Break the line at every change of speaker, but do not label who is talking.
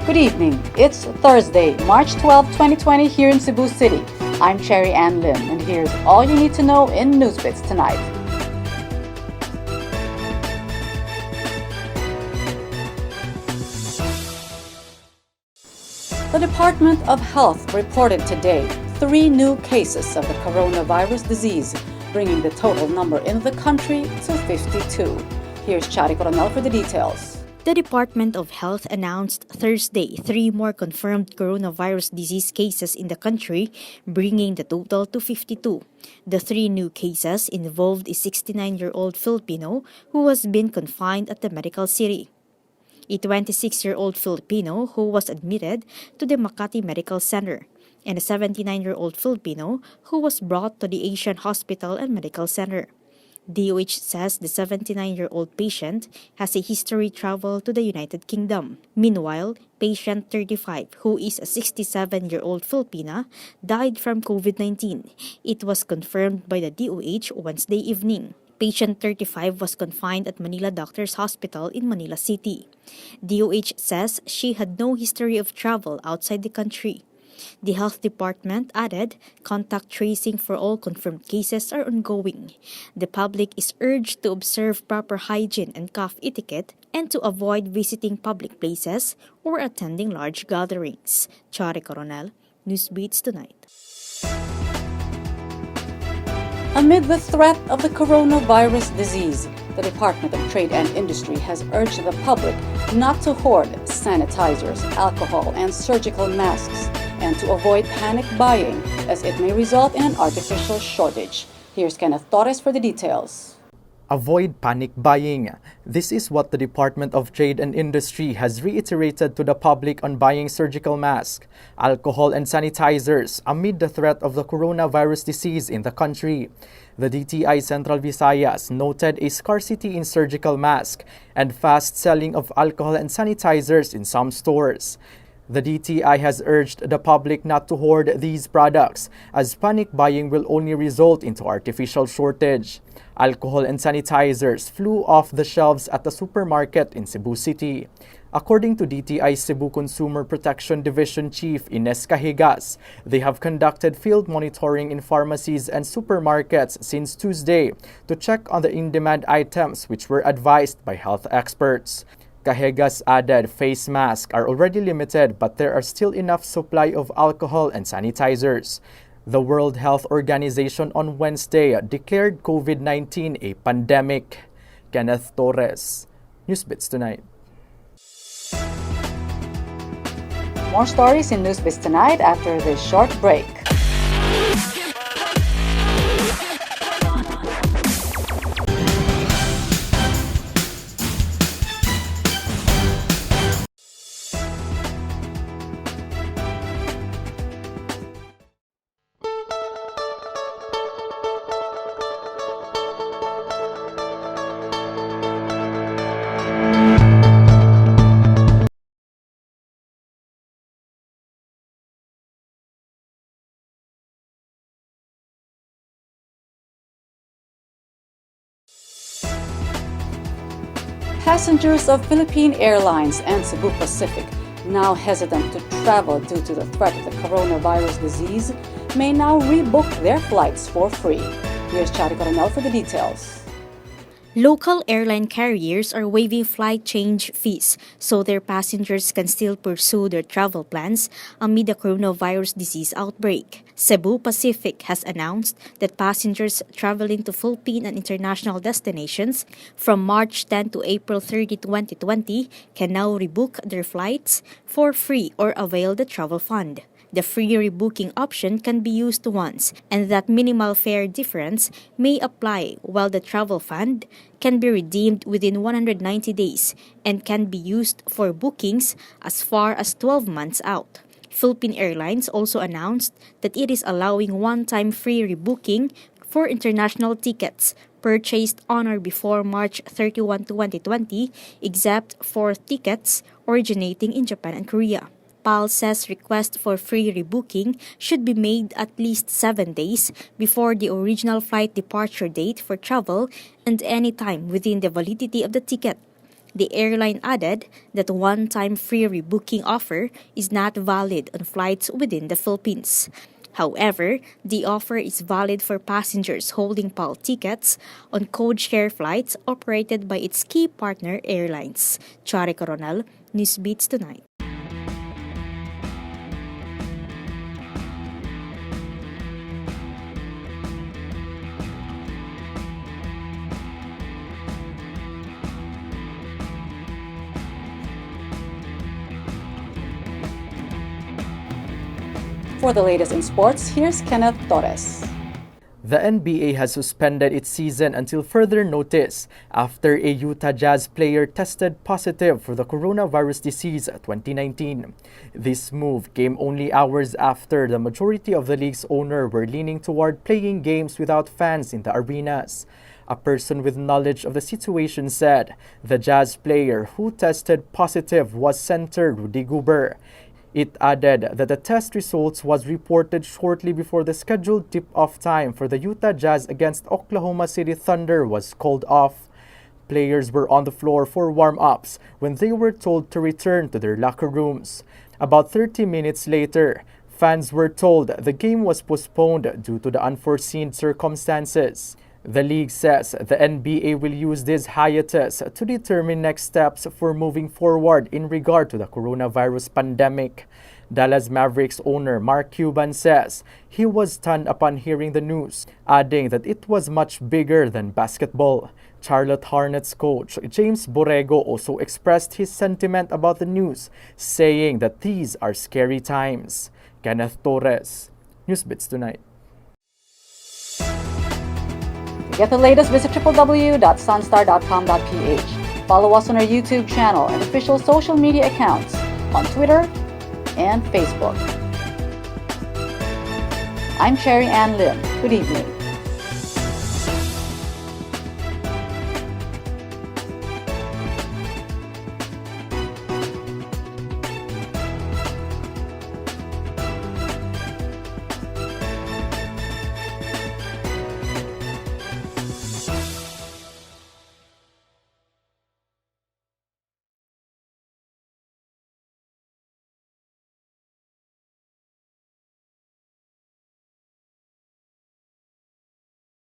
Good evening. It's Thursday, March 12, 2020 here in Cebu City. I'm Cherry Ann Lim, and here's all you need to know in NewsBits tonight. The Department of Health reported today 3 new cases of the coronavirus disease, bringing the total number in the country to 52. Here's Chari Coronel for the details.
The Department of Health announced Thursday 3 more confirmed coronavirus disease cases in the country, bringing the total to 52. The 3 new cases involved a 69-year-old Filipino who has been confined at the medical city, a 26-year-old Filipino who was admitted to the Makati Medical Center, and a 79-year-old Filipino who was brought to the Asian Hospital and Medical Center. DOH says the 79-year-old patient has a history travel to the United Kingdom. Meanwhile, patient 35, who is a 67-year-old Filipina, died from COVID-19. It was confirmed by the DOH Wednesday evening. Patient 35 was confined at Manila Doctors Hospital in Manila City. DOH says she had no history of travel outside the country. The health department added contact tracing for all confirmed cases are ongoing. The public is urged to observe proper hygiene and cough etiquette and to avoid visiting public places or attending large gatherings. Chari Coronel, NewsBits Tonight.
Amid the threat of the coronavirus disease, the Department of Trade and Industry has urged the public not to hoard sanitizers, alcohol, and surgical masks, and to avoid panic buying, as it may result in an artificial shortage. Here's Kenneth Torres for the details.
Avoid panic buying. This is what the Department of Trade and Industry has reiterated to the public on buying surgical masks, alcohol, and sanitizers amid the threat of the coronavirus disease in the country. The DTI Central Visayas noted a scarcity in surgical masks and fast selling of alcohol and sanitizers in some stores. The DTI has urged the public not to hoard these products, as panic buying will only result into artificial shortage. Alcohol and sanitizers flew off the shelves at the supermarket in Cebu City. According to DTI Cebu Consumer Protection Division Chief Ines Cahigas, they have conducted field monitoring in pharmacies and supermarkets since Tuesday to check on the in-demand items which were advised by health experts. Cahigas added face masks are already limited, but there are still enough supply of alcohol and sanitizers. The World Health Organization on Wednesday declared COVID-19 a pandemic. Kenneth Torres, NewsBits Tonight.
More stories in NewsBits Tonight after this short break. Passengers of Philippine Airlines and Cebu Pacific, now hesitant to travel due to the threat of the coronavirus disease, may now rebook their flights for free. Here's Chari Coronel for the details.
Local airline carriers are waiving flight change fees so their passengers can still pursue their travel plans amid the coronavirus disease outbreak. Cebu Pacific has announced that passengers traveling to Philippine and international destinations from March 10 to April 30, 2020 can now rebook their flights for free or avail the travel fund. The free rebooking option can be used once, and that minimal fare difference may apply, while the travel fund can be redeemed within 190 days and can be used for bookings as far as 12 months out. Philippine Airlines also announced that it is allowing one-time free rebooking for international tickets purchased on or before March 31, 2020, except for tickets originating in Japan and Korea. PAL says request for free rebooking should be made at least 7 days before the original flight departure date for travel and any time within the validity of the ticket. The airline added that one-time free rebooking offer is not valid on flights within the Philippines. However, the offer is valid for passengers holding PAL tickets on code-share flights operated by its key partner airlines. Chari Coronel, NewsBits Tonight.
For the latest in sports, here's Kenneth Torres.
The NBA has suspended its season until further notice after a Utah Jazz player tested positive for the coronavirus disease 2019. This move came only hours after the majority of the league's owners were leaning toward playing games without fans in the arenas. A person with knowledge of the situation said the Jazz player who tested positive was center Rudy Gobert. It added that the test results was reported shortly before the scheduled tip-off time for the Utah Jazz against Oklahoma City Thunder was called off. Players were on the floor for warm-ups when they were told to return to their locker rooms. About 30 minutes later, fans were told the game was postponed due to the unforeseen circumstances. The league says the NBA will use this hiatus to determine next steps for moving forward in regard to the coronavirus pandemic. Dallas Mavericks owner Mark Cuban says he was stunned upon hearing the news, adding that it was much bigger than basketball. Charlotte Hornets coach James Borrego also expressed his sentiment about the news, saying that these are scary times. Kenneth Torres, NewsBits Tonight.
To get the latest, visit www.sunstar.com.ph. Follow us on our YouTube channel and official social media accounts on Twitter and Facebook. I'm Sherry Ann Lim. Good evening.